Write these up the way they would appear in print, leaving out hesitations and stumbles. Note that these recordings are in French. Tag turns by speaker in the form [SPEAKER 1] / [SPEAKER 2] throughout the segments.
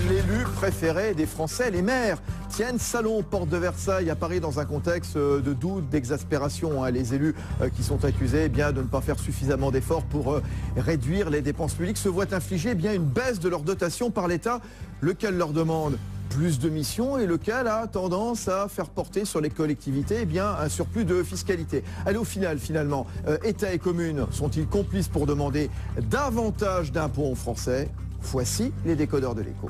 [SPEAKER 1] l'élu préféré des Français, les maires, tiennent salon porte de Versailles à Paris dans un contexte de doute, d'exaspération. Les élus qui sont accusés de ne pas faire suffisamment d'efforts pour réduire les dépenses publiques se voient infliger une baisse de leur dotation par l'État, lequel leur demande plus de missions et lequel a tendance à faire porter sur les collectivités un surplus de fiscalité. Allez, au final, finalement, État et communes sont-ils complices pour demander davantage d'impôts aux Français? Voici les décodeurs de l'écho.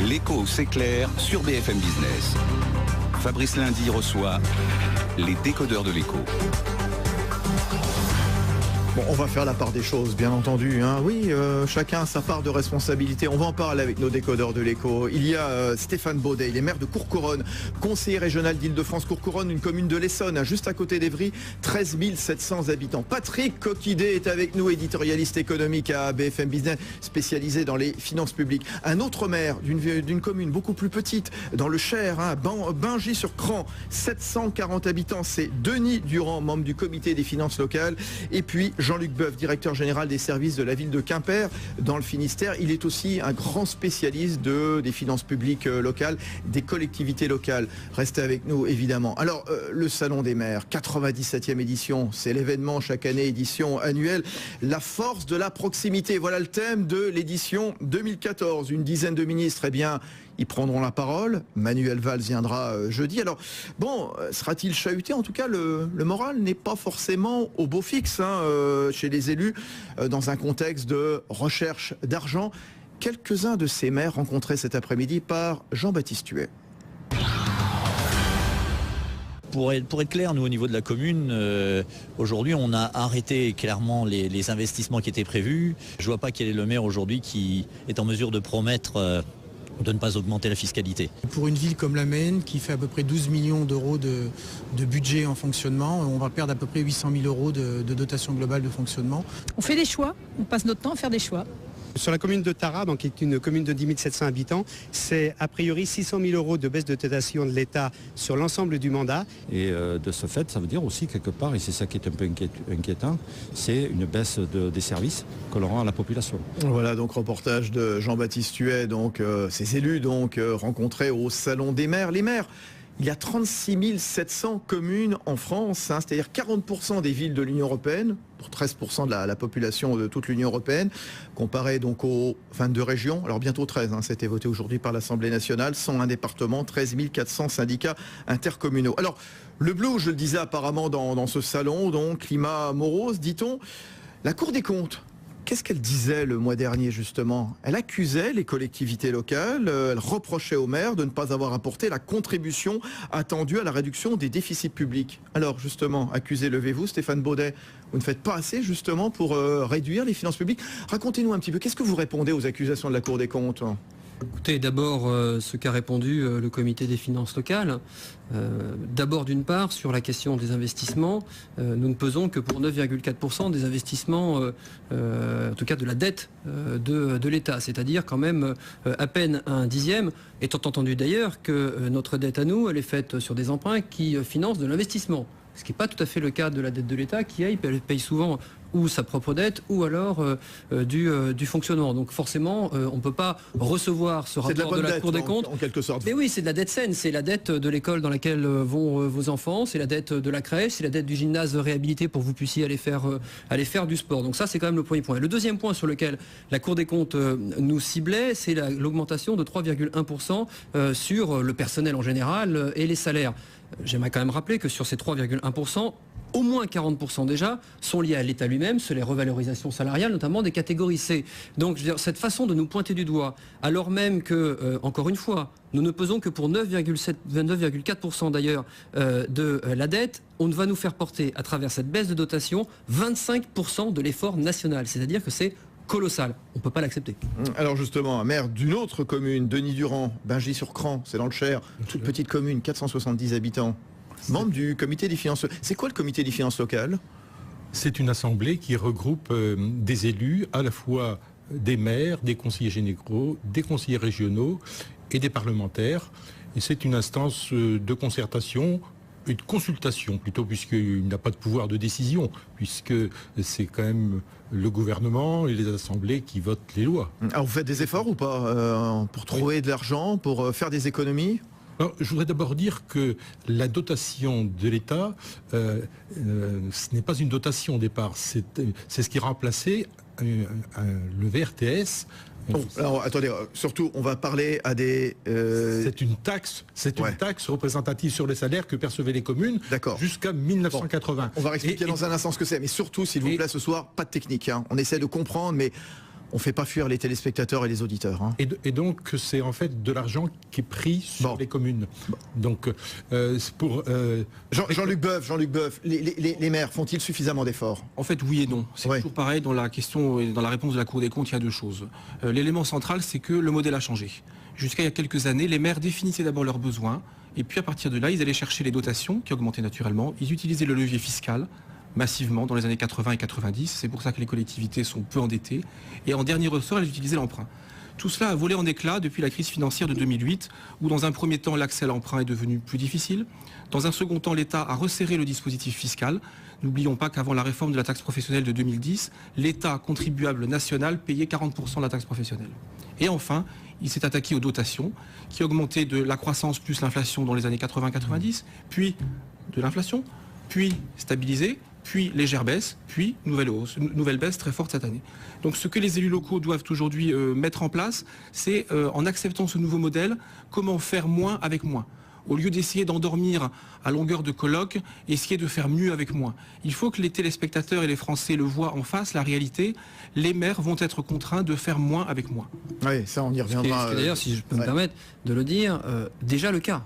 [SPEAKER 2] L'écho s'éclaire sur BFM Business. Fabrice Lundi reçoit les décodeurs de l'écho.
[SPEAKER 1] Bon, on va faire la part des choses, bien entendu. Oui, chacun a sa part de responsabilité. On va en parler avec nos décodeurs de l'écho. Il y a Stéphane Baudet, il est maire de Courcouronnes, conseiller régional d'Île-de-France. Courcouronnes, une commune de l'Essonne, juste à côté d'Evry, 13 700 habitants. Patrick Coquidé est avec nous, éditorialiste économique à BFM Business, spécialisé dans les finances publiques. Un autre maire d'une commune beaucoup plus petite, dans le Cher, Bingy-sur-Cran, 740 habitants. C'est Denis Durand, membre du comité des finances locales. Et puis Jean-Luc Boeuf, directeur général des services de la ville de Quimper dans le Finistère. Il est aussi un grand spécialiste des finances publiques locales, des collectivités locales. Restez avec nous, évidemment. Alors, le Salon des maires, 97e édition, c'est l'événement chaque année, édition annuelle. La force de la proximité, voilà le thème de l'édition 2014. Une dizaine de ministres, ils prendront la parole. Manuel Valls viendra jeudi. Alors, sera-t-il chahuté? En tout cas, le moral n'est pas forcément au beau fixe chez les élus dans un contexte de recherche d'argent. Quelques-uns de ces maires rencontrés cet après-midi par Jean-Baptiste Huet.
[SPEAKER 3] Pour être clair, nous au niveau de la commune, aujourd'hui on a arrêté clairement les investissements qui étaient prévus. Je ne vois pas quel est le maire aujourd'hui qui est en mesure de promettre de ne pas augmenter la fiscalité.
[SPEAKER 4] Pour une ville comme la Maine, qui fait à peu près 12 millions d'euros de budget en fonctionnement, on va perdre à peu près 800 000 euros de dotation globale de fonctionnement.
[SPEAKER 5] On fait des choix, on passe notre temps à faire des choix.
[SPEAKER 6] Sur la commune de Tara, qui est une commune de 10 700 habitants, c'est a priori 600 000 euros de baisse de dotation de l'État sur l'ensemble du mandat.
[SPEAKER 7] Et de ce fait, ça veut dire aussi quelque part, et c'est ça qui est un peu inquiétant, c'est une baisse des services que l'on rend à la population.
[SPEAKER 1] Voilà, donc reportage de Jean-Baptiste Huet, ces élus rencontrés au Salon des maires. Les maires, il y a 36 700 communes en France, c'est-à-dire 40% des villes de l'Union européenne, pour 13% de la population de toute l'Union européenne, comparé aux 22 régions, alors bientôt 13, c'était voté aujourd'hui par l'Assemblée nationale, 101 départements, 13 400 syndicats intercommunaux. Alors, le bleu, je le disais apparemment dans ce salon, climat morose, dit-on, la Cour des comptes. Qu'est-ce qu'elle disait le mois dernier, justement? Elle accusait les collectivités locales, elle reprochait aux maires de ne pas avoir apporté la contribution attendue à la réduction des déficits publics. Alors, justement, accusé, levez-vous, Stéphane Baudet. Vous ne faites pas assez, justement, pour réduire les finances publiques. Racontez-nous un petit peu, qu'est-ce que vous répondez aux accusations de la Cour des comptes?
[SPEAKER 8] Écoutez, d'abord, ce qu'a répondu le comité des finances locales. D'abord, d'une part, sur la question des investissements, nous ne pesons que pour 9,4% des investissements, en tout cas de la dette de l'État, c'est-à-dire quand même à peine un dixième, étant entendu d'ailleurs que notre dette à nous, elle est faite sur des emprunts qui financent de l'investissement. Ce qui n'est pas tout à fait le cas de la dette de l'État qui paye souvent ou sa propre dette ou alors du fonctionnement. Donc forcément, on ne peut pas recevoir ce rapport de la Cour des comptes.
[SPEAKER 1] En quelque sorte.
[SPEAKER 8] Mais oui, c'est de la dette saine. C'est la dette de l'école dans laquelle vont vos enfants, c'est la dette de la crèche, c'est la dette du gymnase réhabilité pour que vous puissiez aller faire du sport. Donc ça, c'est quand même le premier point. Le deuxième point sur lequel la Cour des comptes nous ciblait, c'est l'augmentation de 3,1% sur le personnel en général et les salaires. J'aimerais quand même rappeler que sur ces 3,1%, au moins 40% déjà sont liés à l'État lui-même, sur les revalorisations salariales, notamment des catégories C. Donc je veux dire, cette façon de nous pointer du doigt, alors même que, encore une fois, nous ne pesons que pour 9,4% d'ailleurs de la dette, on va nous faire porter, à travers cette baisse de dotation, 25% de l'effort national. C'est-à-dire que c'est colossal. On ne peut pas l'accepter.
[SPEAKER 1] Alors justement, un maire d'une autre commune, Denis Durand, Bingy-sur-Cran, c'est dans le Cher, toute petite commune, 470 habitants, membre du comité des finances. C'est quoi le comité des finances locales?
[SPEAKER 9] C'est une assemblée qui regroupe des élus, à la fois des maires, des conseillers généraux, des conseillers régionaux et des parlementaires. Et c'est une instance de concertation une consultation plutôt, puisqu'il n'a pas de pouvoir de décision, puisque c'est quand même le gouvernement et les assemblées qui votent les lois.
[SPEAKER 1] Alors vous faites des efforts ou pas pour trouver de l'argent, pour faire des économies?
[SPEAKER 9] Alors, je voudrais d'abord dire que la dotation de l'État, ce n'est pas une dotation au départ, c'est ce qui remplaçait le VRTS.
[SPEAKER 1] Alors attendez, surtout on va parler à des...
[SPEAKER 9] C'est une taxe représentative sur les salaires que percevaient les communes jusqu'à 1980.
[SPEAKER 1] On va expliquer dans un instant ce que c'est, mais surtout s'il vous plaît ce soir, pas de technique. On essaie de comprendre, mais on ne fait pas fuir les téléspectateurs et les auditeurs.
[SPEAKER 9] Et donc c'est en fait de l'argent qui est pris sur les communes. Donc pour
[SPEAKER 1] Jean-Luc Boeuf, les maires font-ils suffisamment d'efforts?
[SPEAKER 10] En fait, oui et non. C'est toujours pareil dans la question et dans la réponse de la Cour des comptes. Il y a deux choses. L'élément central, c'est que le modèle a changé. Jusqu'à il y a quelques années, les maires définissaient d'abord leurs besoins et puis à partir de là, ils allaient chercher les dotations qui augmentaient naturellement. Ils utilisaient le levier fiscal massivement dans les années 80 et 90. C'est pour ça que les collectivités sont peu endettées. Et en dernier ressort, elles utilisaient l'emprunt. Tout cela a volé en éclats depuis la crise financière de 2008, où dans un premier temps, l'accès à l'emprunt est devenu plus difficile. Dans un second temps, l'État a resserré le dispositif fiscal. N'oublions pas qu'avant la réforme de la taxe professionnelle de 2010, l'État contribuable national payait 40% de la taxe professionnelle. Et enfin, il s'est attaqué aux dotations, qui augmentaient de la croissance plus l'inflation dans les années 80-90, puis de l'inflation, puis stabilisé, puis légère baisse, puis nouvelle hausse, nouvelle baisse très forte cette année. Donc ce que les élus locaux doivent aujourd'hui mettre en place, c'est en acceptant ce nouveau modèle, comment faire moins avec moins. Au lieu d'essayer d'endormir à longueur de colloques, essayer de faire mieux avec moins. Il faut que les téléspectateurs et les Français le voient en face, la réalité. Les maires vont être contraints de faire moins avec moins.
[SPEAKER 1] Oui, ça on y reviendra.
[SPEAKER 8] Ce qui est d'ailleurs, si je peux me permettre de le dire, déjà le cas.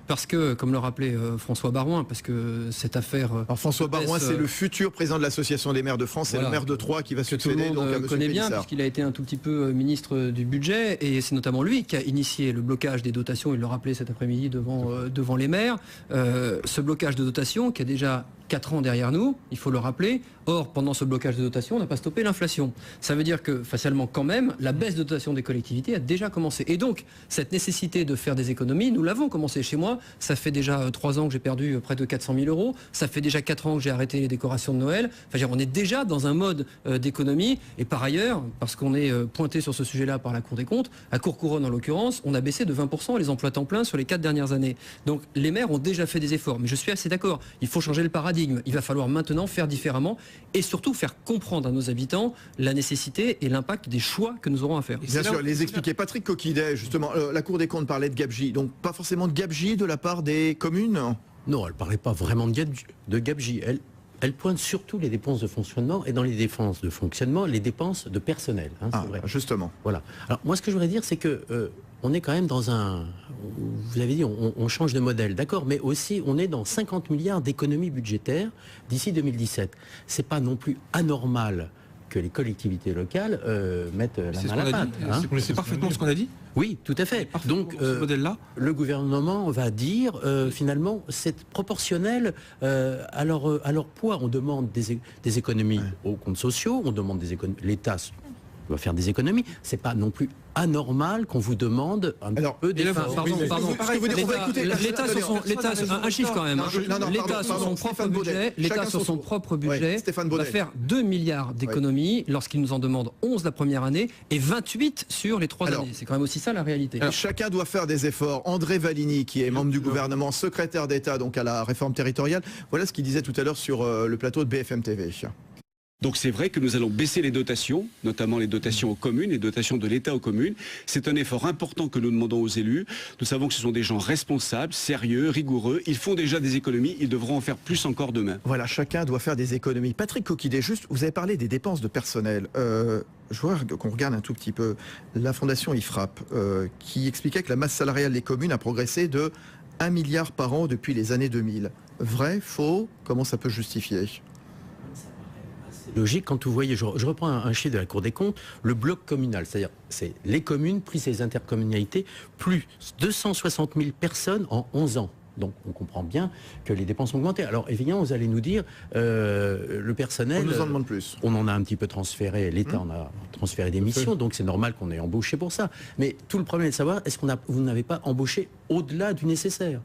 [SPEAKER 8] Parce que, comme le rappelait François Baroin, parce que cette affaire...
[SPEAKER 1] Alors François Baroin, c'est le futur président de l'Association des maires de France, c'est le maire de Troyes qui va succéder donc à M.
[SPEAKER 8] connaît bien, puisqu'il a été un tout petit peu ministre du budget, et c'est notamment lui qui a initié le blocage des dotations, il le rappelait cet après-midi devant les maires. Ce blocage de dotation qui a déjà 4 ans derrière nous, il faut le rappeler. Or, pendant ce blocage de dotation, on n'a pas stoppé l'inflation. Ça veut dire que, facialement quand même, la baisse de dotation des collectivités a déjà commencé. Et donc, cette nécessité de faire des économies, nous l'avons commencé chez moi. Ça fait déjà 3 ans que j'ai perdu près de 400 000 euros. Ça fait déjà 4 ans que j'ai arrêté les décorations de Noël. Enfin, on est déjà dans un mode d'économie. Et par ailleurs, parce qu'on est pointé sur ce sujet-là par la Cour des comptes, à Courcouronnes en l'occurrence, on a baissé de 20% les emplois temps plein sur les 4 dernières années. Donc, les maires ont déjà fait des efforts. Mais je suis assez d'accord. Il faut changer le paradigme. Il va falloir maintenant faire différemment et surtout faire comprendre à nos habitants la nécessité et l'impact des choix que nous aurons à faire.
[SPEAKER 1] Bien sûr, les expliquer. Patrick Coquillet, justement, la Cour des comptes parlait de gabegie, donc pas forcément de gabegie de la part des communes?
[SPEAKER 11] Non, elle ne parlait pas vraiment de gabegie. Elle pointe surtout les dépenses de fonctionnement et dans les dépenses de fonctionnement, les dépenses de personnel. C'est vrai.
[SPEAKER 1] Justement.
[SPEAKER 11] Voilà. Alors moi, ce que je voudrais dire, c'est que on est quand même dans un... Vous avez dit, on change de modèle, d'accord, mais aussi on est dans 50 milliards d'économies budgétaires d'ici 2017. C'est pas non plus anormal que les collectivités locales mettent la main à la pâte.
[SPEAKER 10] C'est parfaitement ce qu'on a dit.
[SPEAKER 11] Oui, tout à fait. Donc,
[SPEAKER 10] ce modèle-là,
[SPEAKER 11] le gouvernement va dire, finalement, c'est proportionnel à leur poids. On demande des économies aux comptes sociaux, on demande des économies... L'État doit faire des économies. C'est pas non plus anormal qu'on vous demande un peu d'efforts.
[SPEAKER 8] L'État, un chiffre quand même. L'État sur son propre budget, l'État sur son propre budget va faire 2 milliards d'économies lorsqu'il nous en demande 11 la première année et 28 sur les 3 années. C'est quand même aussi ça la réalité.
[SPEAKER 1] Chacun doit faire des efforts. André Valigny, qui est membre du gouvernement, secrétaire d'État donc à la réforme territoriale, voilà ce qu'il disait tout à l'heure sur le plateau de BFM TV.
[SPEAKER 12] Donc c'est vrai que nous allons baisser les dotations, notamment les dotations aux communes, les dotations de l'État aux communes. C'est un effort important que nous demandons aux élus. Nous savons que ce sont des gens responsables, sérieux, rigoureux. Ils font déjà des économies, ils devront en faire plus encore demain.
[SPEAKER 1] Voilà, chacun doit faire des économies. Patrick Coquillet, juste, vous avez parlé des dépenses de personnel. Je vois qu'on regarde un tout petit peu la fondation IFRAP, qui expliquait que la masse salariale des communes a progressé de 1 milliard par an depuis les années 2000. Vrai, faux? Comment ça peut se justifier?
[SPEAKER 11] Logique quand vous voyez, je reprends un chiffre de la Cour des comptes, le bloc communal, c'est-à-dire c'est les communes plus les intercommunalités, plus 260 000 personnes en 11 ans. Donc on comprend bien que les dépenses ont augmenté. Alors évidemment, vous allez nous dire, le personnel...
[SPEAKER 1] On nous en demande plus.
[SPEAKER 11] On en a un petit peu transféré, l'État en a transféré des missions, donc c'est normal qu'on ait embauché pour ça. Mais tout le problème est de savoir, est-ce que vous n'avez pas embauché au-delà du nécessaire?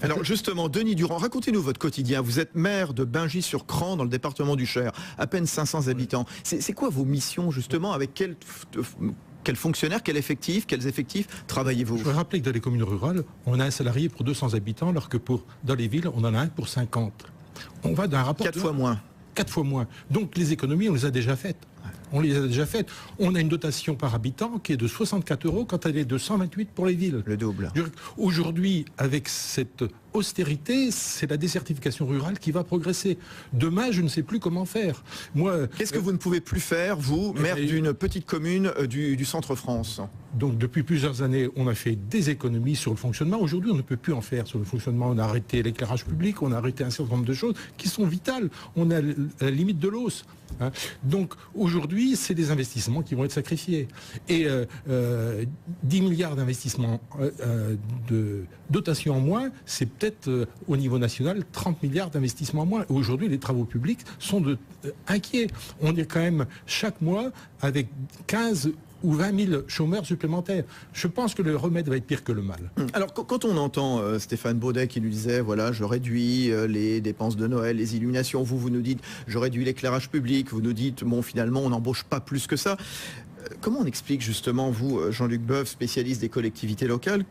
[SPEAKER 1] Alors justement, Denis Durand, racontez-nous votre quotidien. Vous êtes maire de Bingy-sur-Cran, dans le département du Cher, à peine 500 habitants. C'est quoi vos missions, justement? Avec quels fonctionnaires, quels effectifs travaillez-vous?
[SPEAKER 9] Je voudrais rappeler que dans les communes rurales, on a un salarié pour 200 habitants, alors que dans les villes, on en a un pour 50. On va d'un rapport...
[SPEAKER 1] 4 fois moins.
[SPEAKER 9] 4 fois moins. Donc les économies, on les a déjà faites. On a une dotation par habitant qui est de 64 € quand elle est de 128 pour les villes.
[SPEAKER 1] Le double.
[SPEAKER 9] Aujourd'hui, avec cette austérité, c'est la désertification rurale qui va progresser. Demain, je ne sais plus comment faire.
[SPEAKER 1] Qu'est-ce que vous ne pouvez plus faire, vous, maire d'une petite commune du centre-France?
[SPEAKER 9] Donc depuis plusieurs années, on a fait des économies sur le fonctionnement. Aujourd'hui, on ne peut plus en faire sur le fonctionnement. On a arrêté l'éclairage public, on a arrêté un certain nombre de choses qui sont vitales. On a la limite de l'os. Donc aujourd'hui, c'est des investissements qui vont être sacrifiés. Et 10 milliards d'investissements de dotation en moins, c'est peut-être au niveau national 30 milliards d'investissements en moins. Aujourd'hui, les travaux publics sont inquiets. On est quand même chaque mois avec 15 ou 20 000 chômeurs supplémentaires. Je pense que le remède va être pire que le mal.
[SPEAKER 1] Alors, quand on entend Stéphane Baudet qui nous disait, voilà, je réduis les dépenses de Noël, les illuminations, vous nous dites, je réduis l'éclairage public, vous nous dites, bon, finalement, on n'embauche pas plus que ça. Comment on explique justement, vous, Jean-Luc Boeuf, spécialiste des collectivités locales,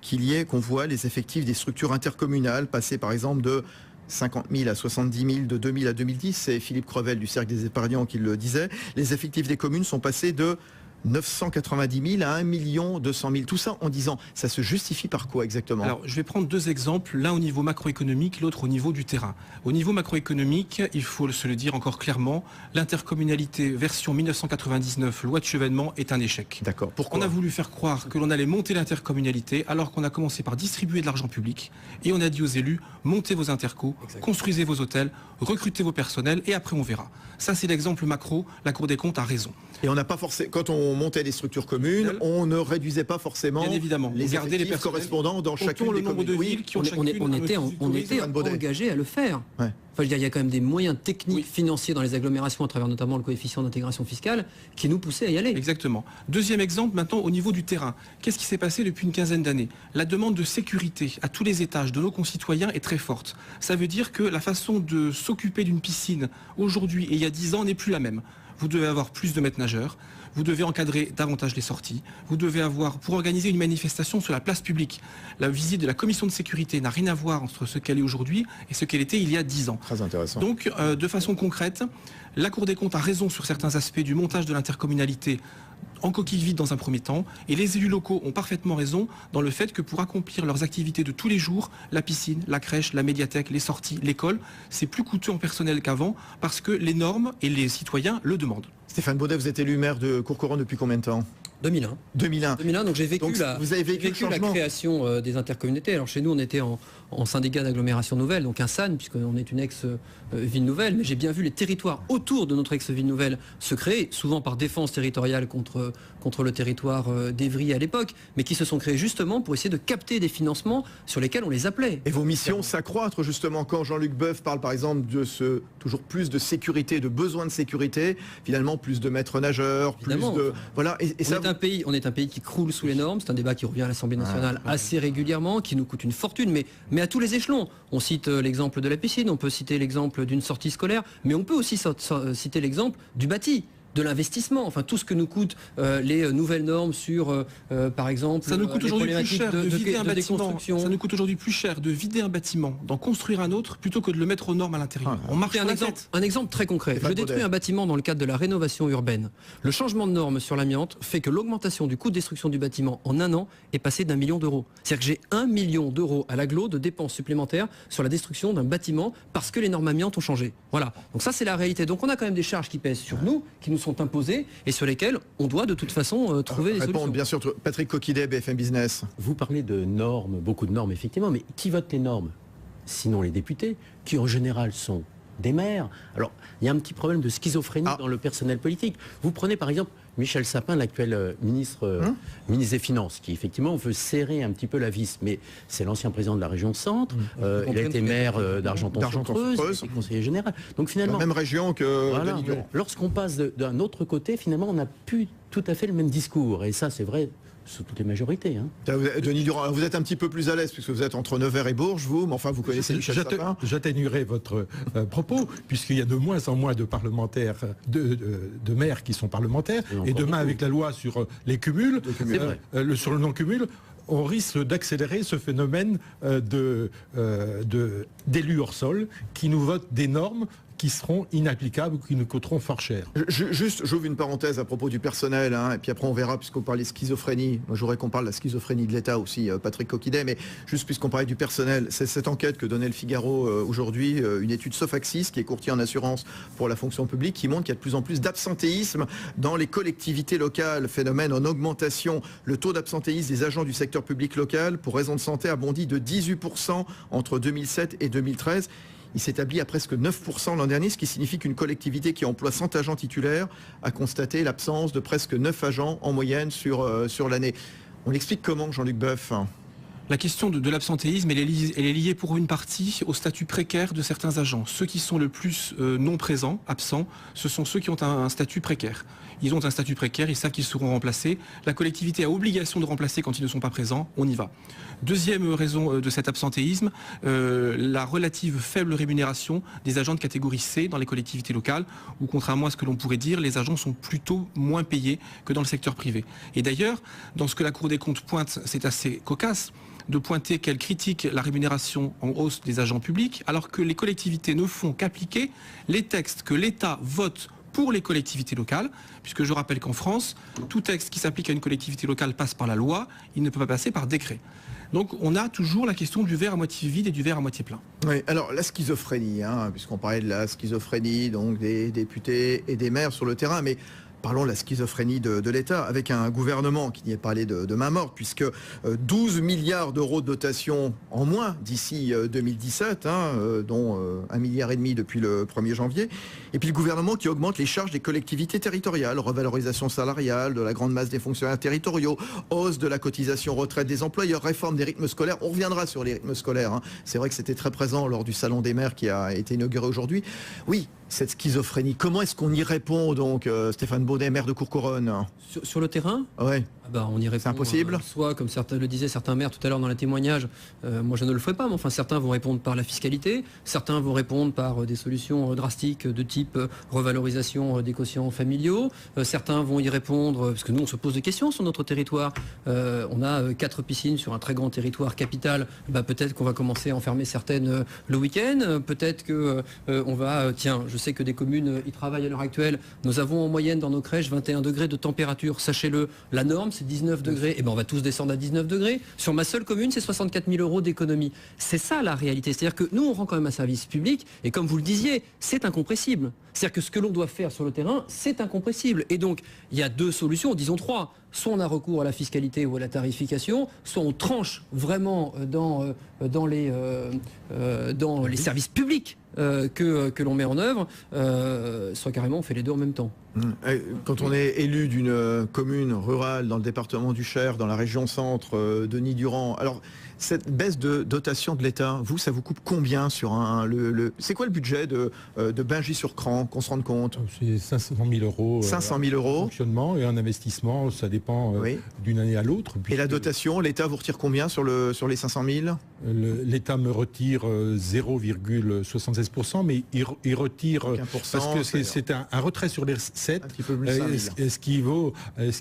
[SPEAKER 1] qu'on voit les effectifs des structures intercommunales passer, par exemple, de 50 000 à 70 000 de 2000 à 2010, c'est Philippe Crevel du Cercle des épargnants qui le disait. Les effectifs des communes sont passés de 990 000 à 1 200 000. Tout ça en disant, ça se justifie par quoi exactement?
[SPEAKER 10] Alors, je vais prendre deux exemples, l'un au niveau macroéconomique, l'autre au niveau du terrain. Au niveau macroéconomique, il faut se le dire encore clairement, l'intercommunalité version 1999, loi de Chevènement, est un échec.
[SPEAKER 1] D'accord. Pourquoi?
[SPEAKER 10] On a voulu faire croire que l'on allait monter l'intercommunalité, alors qu'on a commencé par distribuer de l'argent public, et on a dit aux élus, montez vos intercos, construisez vos hôtels, recrutez vos personnels, et après on verra. Ça, c'est l'exemple macro, la Cour des comptes a raison.
[SPEAKER 1] Et on n'a pas forcément, quand on montait des structures communes, on ne réduisait pas forcément les effectifs correspondants dans chacune des communes.
[SPEAKER 8] De villes qui ont on était engagé à le faire.
[SPEAKER 1] Ouais.
[SPEAKER 8] Enfin, je veux dire, il y a quand même des moyens techniques, financiers dans les agglomérations, à travers notamment le coefficient d'intégration fiscale, qui nous poussaient à y aller.
[SPEAKER 10] Exactement. Deuxième exemple, maintenant, au niveau du terrain. Qu'est-ce qui s'est passé depuis une quinzaine d'années? La demande de sécurité à tous les étages de nos concitoyens est très forte. Ça veut dire que la façon de s'occuper d'une piscine aujourd'hui et il y a 10 ans n'est plus la même. Vous devez avoir plus de maîtres nageurs, vous devez encadrer davantage les sorties, vous devez avoir, pour organiser une manifestation sur la place publique, la visite de la commission de sécurité n'a rien à voir entre ce qu'elle est aujourd'hui et ce qu'elle était il y a 10 ans.
[SPEAKER 1] Très intéressant.
[SPEAKER 10] Donc, de façon concrète, la Cour des comptes a raison sur certains aspects du montage de l'intercommunalité en coquille vide dans un premier temps, et les élus locaux ont parfaitement raison dans le fait que pour accomplir leurs activités de tous les jours, la piscine, la crèche, la médiathèque, les sorties, l'école, c'est plus coûteux en personnel qu'avant parce que les normes et les citoyens le demandent.
[SPEAKER 1] Stéphane Baudet, vous êtes élu maire de Courcouronnes depuis combien de temps?
[SPEAKER 8] 2001.
[SPEAKER 1] 2001.
[SPEAKER 8] Donc j'ai vécu,
[SPEAKER 1] vous avez vécu
[SPEAKER 8] la création des intercommunautés. Alors chez nous, on était en syndicat d'agglomération nouvelle, donc un SAN, puisqu'on est une ex-ville nouvelle, mais j'ai bien vu les territoires autour de notre ex-ville nouvelle se créer, souvent par défense territoriale contre le territoire d'Evry à l'époque, mais qui se sont créés justement pour essayer de capter des financements sur lesquels on les appelait.
[SPEAKER 1] Et vos missions s'accroître justement quand Jean-Luc Boeuf parle par exemple de toujours plus de sécurité, de besoin de sécurité, finalement plus de maîtres nageurs,
[SPEAKER 8] évidemment,
[SPEAKER 1] plus de... Voilà.
[SPEAKER 8] On est un pays qui croule sous les normes, c'est un débat qui revient à l'Assemblée nationale assez régulièrement, qui nous coûte une fortune, mais à tous les échelons. On cite l'exemple de la piscine, on peut citer l'exemple d'une sortie scolaire, mais on peut aussi citer l'exemple du bâti, de l'investissement, enfin tout ce que nous coûtent les nouvelles normes sur, par exemple,
[SPEAKER 10] ça nous coûte aujourd'hui plus cher de vider un bâtiment. Ça nous coûte aujourd'hui plus cher de vider un bâtiment, d'en construire un autre, plutôt que de le mettre aux normes à l'intérieur. On marche
[SPEAKER 8] un exemple très concret. Je détruis un bâtiment dans le cadre de la rénovation urbaine. Le changement de normes sur l'amiante fait que l'augmentation du coût de destruction du bâtiment en un an est passé d'1 million d'euros. C'est-à-dire que j'ai 1 million d'euros à l'agglo de dépenses supplémentaires sur la destruction d'un bâtiment parce que les normes amiantes ont changé. Voilà. Donc ça c'est la réalité. Donc on a quand même des charges qui pèsent sur nous, qui nous sont imposées et sur lesquelles on doit de toute façon trouver des solutions.
[SPEAKER 1] Bien sûr, Patrick Coquidet, BFM Business.
[SPEAKER 11] Vous parlez de normes, beaucoup de normes effectivement, mais qui vote les normes? Sinon les députés, qui en général sont des maires. Alors, il y a un petit problème de schizophrénie dans le personnel politique. Vous prenez par exemple Michel Sapin, l'actuel ministre des Finances, qui effectivement veut serrer un petit peu la vis. Mais c'est l'ancien président de la région Centre. Il a été maire d'Argenton-sur-Creuse, il était conseiller général. Donc finalement,
[SPEAKER 1] la même région que Denis Durand.
[SPEAKER 11] Lorsqu'on passe d'un autre côté, finalement, on n'a plus tout à fait le même discours. Et ça, c'est vrai sous toutes les majorités.
[SPEAKER 1] Denis Durand, vous êtes un petit peu plus à l'aise puisque vous êtes entre Nevers et Bourges, vous, mais enfin vous connaissez Michel Sapin.
[SPEAKER 9] J'atténuerai votre propos, puisqu'il y a de moins en moins de parlementaires, de maires qui sont parlementaires, et demain avec la loi sur les cumuls, sur le non-cumul, on risque d'accélérer ce phénomène d'élus hors sol qui nous votent des normes qui seront inapplicables ou qui nous coûteront fort cher.
[SPEAKER 1] Juste, j'ouvre une parenthèse à propos du personnel, et puis après on verra, puisqu'on parlait de schizophrénie. Moi, j'aurais qu'on parle de la schizophrénie de l'État aussi, Patrick Coquidet, mais juste puisqu'on parlait du personnel, c'est cette enquête que donnait le Figaro aujourd'hui, une étude Sofaxis, qui est courtier en assurance pour la fonction publique, qui montre qu'il y a de plus en plus d'absentéisme dans les collectivités locales, phénomène en augmentation. Le taux d'absentéisme des agents du secteur public local pour raison de santé a bondi de 18% entre 2007 et 2013. Il s'établit à presque 9% l'an dernier, ce qui signifie qu'une collectivité qui emploie 100 agents titulaires a constaté l'absence de presque 9 agents en moyenne sur l'année. On l'explique comment, Jean-Luc Boeuf ?
[SPEAKER 10] La question de l'absentéisme, elle est liée pour une partie au statut précaire de certains agents. Ceux qui sont le plus non présents, absents, ce sont ceux qui ont un statut précaire. Ils ont un statut précaire, ils savent qu'ils seront remplacés. La collectivité a obligation de remplacer quand ils ne sont pas présents, on y va. Deuxième raison de cet absentéisme, la relative faible rémunération des agents de catégorie C dans les collectivités locales, où contrairement à ce que l'on pourrait dire, les agents sont plutôt moins payés que dans le secteur privé. Et d'ailleurs, dans ce que la Cour des comptes pointe, c'est assez cocasse de pointer qu'elle critique la rémunération en hausse des agents publics, alors que les collectivités ne font qu'appliquer les textes que l'État vote pour les collectivités locales, puisque je rappelle qu'en France, tout texte qui s'applique à une collectivité locale passe par la loi, il ne peut pas passer par décret. Donc on a toujours la question du verre à moitié vide et du verre à moitié plein.
[SPEAKER 1] Oui, alors la schizophrénie, puisqu'on parlait de la schizophrénie, donc des députés et des maires sur le terrain, mais parlons de la schizophrénie de l'État, avec un gouvernement qui n'y est pas allé de main morte, puisque 12 milliards d'euros de dotation en moins d'ici 2017, dont 1,5 milliard depuis le 1er janvier. Et puis le gouvernement qui augmente les charges des collectivités territoriales, revalorisation salariale de la grande masse des fonctionnaires territoriaux, hausse de la cotisation retraite des employeurs, réforme des rythmes scolaires. On reviendra sur les rythmes scolaires. C'est vrai que c'était très présent lors du Salon des maires qui a été inauguré aujourd'hui. Oui, cette schizophrénie, comment est-ce qu'on y répond donc, Stéphane Baudet, maire de Courcouronnes ?
[SPEAKER 8] Sur le terrain ?
[SPEAKER 1] Ouais.
[SPEAKER 8] On y répond.
[SPEAKER 1] C'est impossible.
[SPEAKER 8] Soit, comme certains le disaient, certains maires tout à l'heure dans les témoignages, moi je ne le ferai pas, mais enfin certains vont répondre par la fiscalité, certains vont répondre par des solutions drastiques de type revalorisation des quotients familiaux, certains vont y répondre, parce que nous on se pose des questions sur notre territoire, on a 4 piscines sur un très grand territoire capital, peut-être qu'on va commencer à en fermer certaines le week-end, peut-être que on va, je sais que des communes y travaillent à l'heure actuelle, nous avons en moyenne dans nos crèches 21 degrés de température, sachez-le, la norme c'est 19 degrés, et on va tous descendre à 19 degrés. Sur ma seule commune, c'est 64 000 euros d'économie. C'est ça la réalité. C'est-à-dire que nous, on rend quand même un service public, et comme vous le disiez, c'est incompressible. C'est-à-dire que ce que l'on doit faire sur le terrain, c'est incompressible. Et donc, il y a 2 solutions, disons 3. Soit on a recours à la fiscalité ou à la tarification, soit on tranche vraiment dans les services publics que l'on met en œuvre, soit carrément on fait les deux en même temps.
[SPEAKER 1] Quand on est élu d'une commune rurale dans le département du Cher, dans la région centre, Denis Durand, alors cette baisse de dotation de l'État, ça vous coupe combien sur c'est quoi le budget de Bungey-sur-Cran, qu'on se rende compte ?
[SPEAKER 9] C'est 500 000 euros.
[SPEAKER 1] 500 000 euros.
[SPEAKER 9] Fonctionnement et un investissement, ça dépend d'une année à l'autre.
[SPEAKER 1] Et la dotation, l'État vous retire combien sur les 500 000 ?
[SPEAKER 9] L'État me retire 0,76%, mais il retire parce que c'est un retrait sur les recettes, ce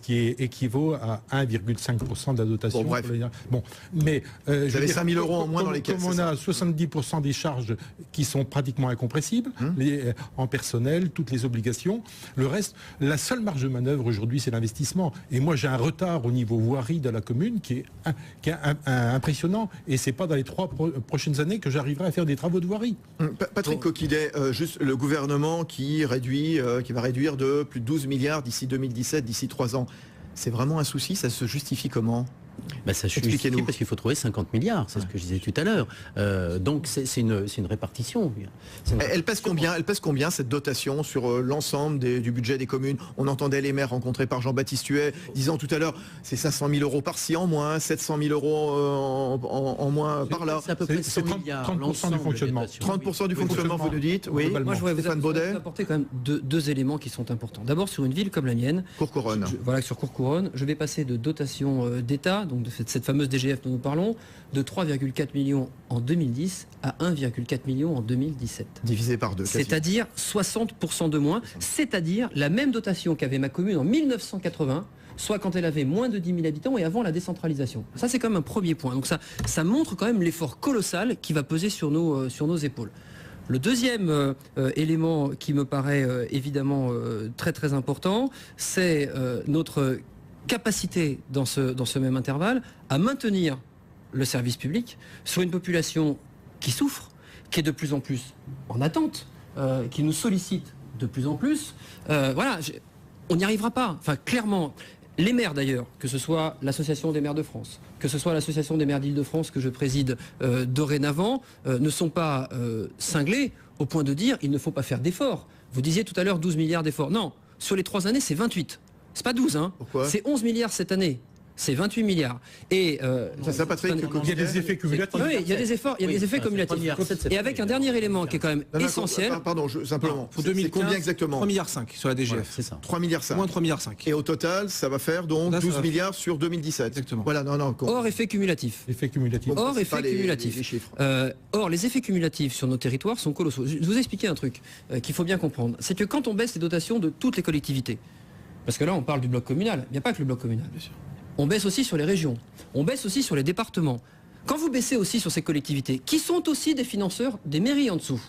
[SPEAKER 9] qui équivaut à 1,5% de la dotation.
[SPEAKER 1] Bon, bref.
[SPEAKER 9] Mais
[SPEAKER 1] vous avez 5 000 euros en moins dans les caisses.
[SPEAKER 9] Comme on a 70% des charges qui sont pratiquement incompressible, en personnel, toutes les obligations, le reste, la seule marge de manœuvre aujourd'hui, c'est l'investissement. Et moi, j'ai un retard au niveau voirie de la commune qui est impressionnant. Et c'est pas dans les 3 prochaines années que j'arriverai à faire des travaux de voirie.
[SPEAKER 1] Patrick Coquidet, juste le gouvernement qui va réduire de plus de 12 milliards d'ici 2017, d'ici 3 ans. C'est vraiment un souci, ça se justifie comment ?
[SPEAKER 11] Ça justifie parce qu'il faut trouver 50 milliards, c'est ce que je disais tout à l'heure. Donc c'est une répartition.
[SPEAKER 1] Elle pèse combien cette dotation sur l'ensemble du budget des communes? On entendait les maires rencontrés par Jean-Baptiste Huet disant tout à l'heure, c'est 500 000 euros par-ci en moins, 700 000 euros en moins par là.
[SPEAKER 11] C'est à peu près 100 milliards.
[SPEAKER 9] 30% du fonctionnement.
[SPEAKER 1] 30% du fonctionnement, vous nous dites. Oui.
[SPEAKER 8] Moi, je voudrais vous apporter quand même deux éléments qui sont importants. D'abord, sur une ville comme la mienne,
[SPEAKER 1] Courcouronnes.
[SPEAKER 8] Sur Courcouronnes, je vais passer de dotation d'État, donc de cette fameuse DGF dont nous parlons, de 3,4 millions en 2010 à 1,4 million en 2017.
[SPEAKER 1] Divisé par 2.
[SPEAKER 8] C'est-à-dire 60% de moins, c'est-à-dire la même dotation qu'avait ma commune en 1980, soit quand elle avait moins de 10 000 habitants et avant la décentralisation. Ça, c'est quand même un premier point. Donc ça montre quand même l'effort colossal qui va peser sur nos épaules. Le deuxième élément qui me paraît évidemment très très important, c'est notre capacité dans ce même intervalle à maintenir le service public sur une population qui souffre, qui est de plus en plus en attente, qui nous sollicite de plus en plus. On n'y arrivera pas. Enfin, clairement, les maires d'ailleurs, que ce soit l'Association des maires de France, que ce soit l'Association des maires d'Île-de-France que je préside dorénavant, ne sont pas cinglés au point de dire il ne faut pas faire d'efforts. Vous disiez tout à l'heure 12 milliards d'efforts. Non, sur les 3 années, c'est 28. C'est pas 12, hein. C'est 11 milliards cette année. C'est 28 milliards. Et
[SPEAKER 9] il y a des effets cumulatifs.
[SPEAKER 8] Oui, il y a des effets cumulatifs. Et avec un dernier élément qui est quand même essentiel.
[SPEAKER 1] Pardon, simplement.
[SPEAKER 10] Pour 2015,
[SPEAKER 1] combien exactement?
[SPEAKER 10] 3,5 milliards sur la DGF.
[SPEAKER 11] C'est ça.
[SPEAKER 1] 3,5 milliards.
[SPEAKER 10] Moins 3,5 milliards.
[SPEAKER 1] Et au total, ça va faire donc 12 milliards sur 2017.
[SPEAKER 10] Exactement.
[SPEAKER 1] Voilà,
[SPEAKER 8] Hors effet cumulatif.
[SPEAKER 1] Or,
[SPEAKER 8] les effets cumulatifs sur nos territoires sont colossaux. Je vais vous expliquer un truc qu'il faut bien comprendre. C'est que quand on baisse les dotations de toutes les collectivités, parce que là on parle du bloc communal, il n'y a pas que le bloc communal, bien sûr. On baisse aussi sur les régions, on baisse aussi sur les départements. Quand vous baissez aussi sur ces collectivités, qui sont aussi des financeurs des mairies en dessous,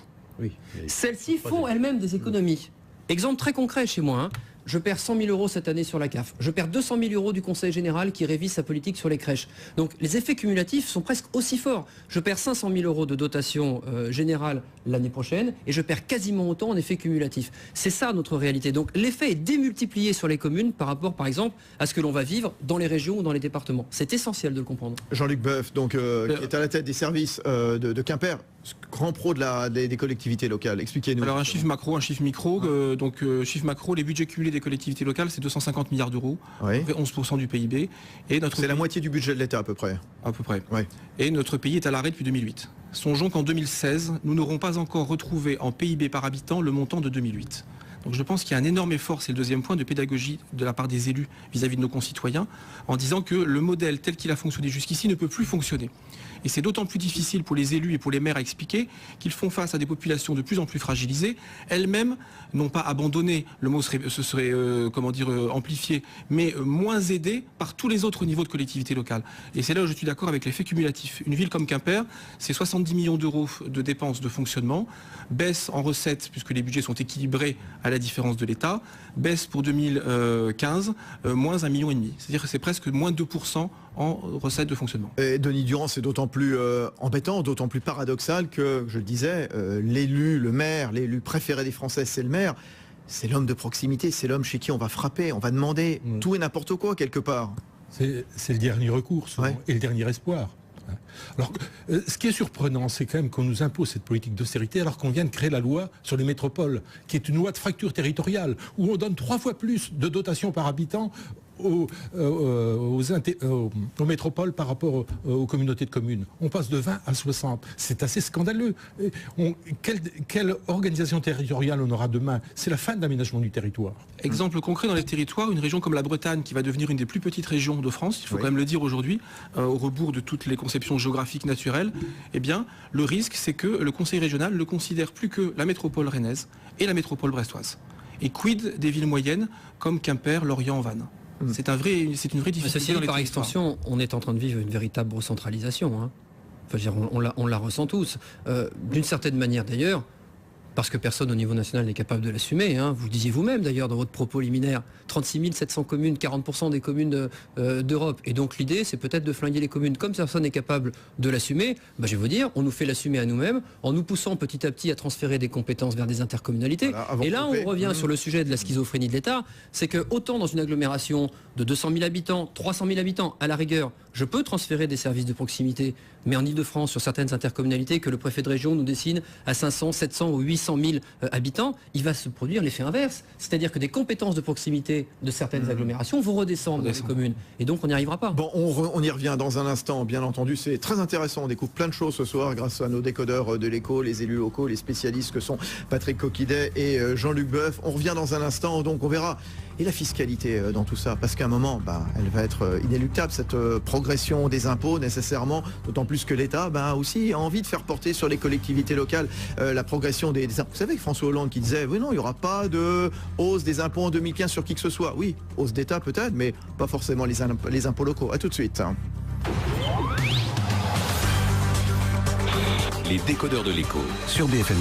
[SPEAKER 8] celles-ci font elles-mêmes des économies. Exemple très concret chez moi, je perds 100 000 euros cette année sur la CAF. Je perds 200 000 euros du Conseil général qui révise sa politique sur les crèches. Donc les effets cumulatifs sont presque aussi forts. Je perds 500 000 euros de dotation générale l'année prochaine et je perds quasiment autant en effets cumulatifs. C'est ça notre réalité. Donc l'effet est démultiplié sur les communes par rapport, par exemple, à ce que l'on va vivre dans les régions ou dans les départements. C'est essentiel de le comprendre.
[SPEAKER 1] Jean-Luc Boeuf, donc, qui est à la tête des services de Quimper, grand pro des collectivités locales. Expliquez-nous.
[SPEAKER 10] Alors un chiffre macro, un chiffre micro. Chiffre macro, les budgets cumulés des collectivités locales, c'est 250 milliards d'euros, 11% du PIB. C'est
[SPEAKER 1] la moitié du budget de l'État à peu près.
[SPEAKER 10] À peu près. Oui. Et notre pays est à l'arrêt depuis 2008. Songeons qu'en 2016, nous n'aurons pas encore retrouvé en PIB par habitant le montant de 2008. Donc je pense qu'il y a un énorme effort, c'est le deuxième point, de pédagogie de la part des élus vis-à-vis de nos concitoyens, en disant que le modèle tel qu'il a fonctionné jusqu'ici ne peut plus fonctionner. Et c'est d'autant plus difficile pour les élus et pour les maires à expliquer qu'ils font face à des populations de plus en plus fragilisées, elles-mêmes non pas abandonnées, le mot serait amplifié, mais moins aidées par tous les autres niveaux de collectivités locales. Et c'est là où je suis d'accord avec l'effet cumulatif. Une ville comme Quimper, c'est 70 millions d'euros de dépenses de fonctionnement, baisse en recettes puisque les budgets sont équilibrés à la différence de l'État, baisse pour 2015, moins 1,5 million. C'est-à-dire que c'est presque moins 2% en recettes de fonctionnement.
[SPEAKER 1] Et Denis Durand, c'est d'autant plus embêtant, d'autant plus paradoxal que, je le disais, l'élu, le maire, l'élu préféré des Français, c'est le maire. C'est l'homme de proximité, c'est l'homme chez qui on va frapper, on va demander tout et n'importe quoi quelque part.
[SPEAKER 9] C'est le dernier recours souvent, et le dernier espoir. Alors, ce qui est surprenant, c'est quand même qu'on nous impose cette politique d'austérité alors qu'on vient de créer la loi sur les métropoles, qui est une loi de fracture territoriale, où on donne 3 fois plus de dotations par habitant aux métropoles par rapport aux communautés de communes. On passe de 20 à 60. C'est assez scandaleux. Quelle organisation territoriale on aura demain? C'est la fin de l'aménagement du territoire.
[SPEAKER 10] Exemple concret dans les territoires, une région comme la Bretagne qui va devenir une des plus petites régions de France, il faut quand même le dire aujourd'hui, au rebours de toutes les conceptions géographiques naturelles, eh bien, le risque, c'est que le Conseil régional ne considère plus que la métropole rennaise et la métropole brestoise. Et quid des villes moyennes comme Quimper, Lorient, Vannes? C'est une vraie difficulté.
[SPEAKER 8] Ceci dit, par extension, on est en train de vivre une véritable recentralisation. Hein. Enfin, je veux dire, on la ressent tous. D'une certaine manière d'ailleurs, parce que personne au niveau national n'est capable de l'assumer. Hein. Vous le disiez vous-même d'ailleurs dans votre propos liminaire, 36 700 communes, 40% des communes d'Europe. Et donc l'idée, c'est peut-être de flinguer les communes. Comme personne n'est capable de l'assumer, je vais vous dire, on nous fait l'assumer à nous-mêmes en nous poussant petit à petit à transférer des compétences vers des intercommunalités. Voilà, et là, on revient sur le sujet de la schizophrénie de l'État. C'est que autant dans une agglomération de 200 000 habitants, 300 000 habitants, à la rigueur, je peux transférer des services de proximité, mais en Ile-de-France, sur certaines intercommunalités que le préfet de région nous dessine à 500, 700 ou 800 000 habitants, il va se produire l'effet inverse. C'est-à-dire que des compétences de proximité de certaines agglomérations vont redescendre dans les communes. Et donc on n'y arrivera pas.
[SPEAKER 1] Bon, on y revient dans un instant, bien entendu. C'est très intéressant. On découvre plein de choses ce soir grâce à nos décodeurs de l'écho, les élus locaux, les spécialistes que sont Patrick Coquidet et Jean-Luc Boeuf. On revient dans un instant, donc on verra. Et la fiscalité dans tout ça, parce qu'à un moment, elle va être inéluctable, cette progression des impôts nécessairement, d'autant plus que l'État aussi a envie de faire porter sur les collectivités locales la progression des impôts. Vous savez que François Hollande qui disait, oui non, il n'y aura pas de hausse des impôts en 2015 sur qui que ce soit. Oui, hausse d'État peut-être, mais pas forcément les impôts locaux. À tout de suite.
[SPEAKER 2] Les décodeurs de l'écho sur BFM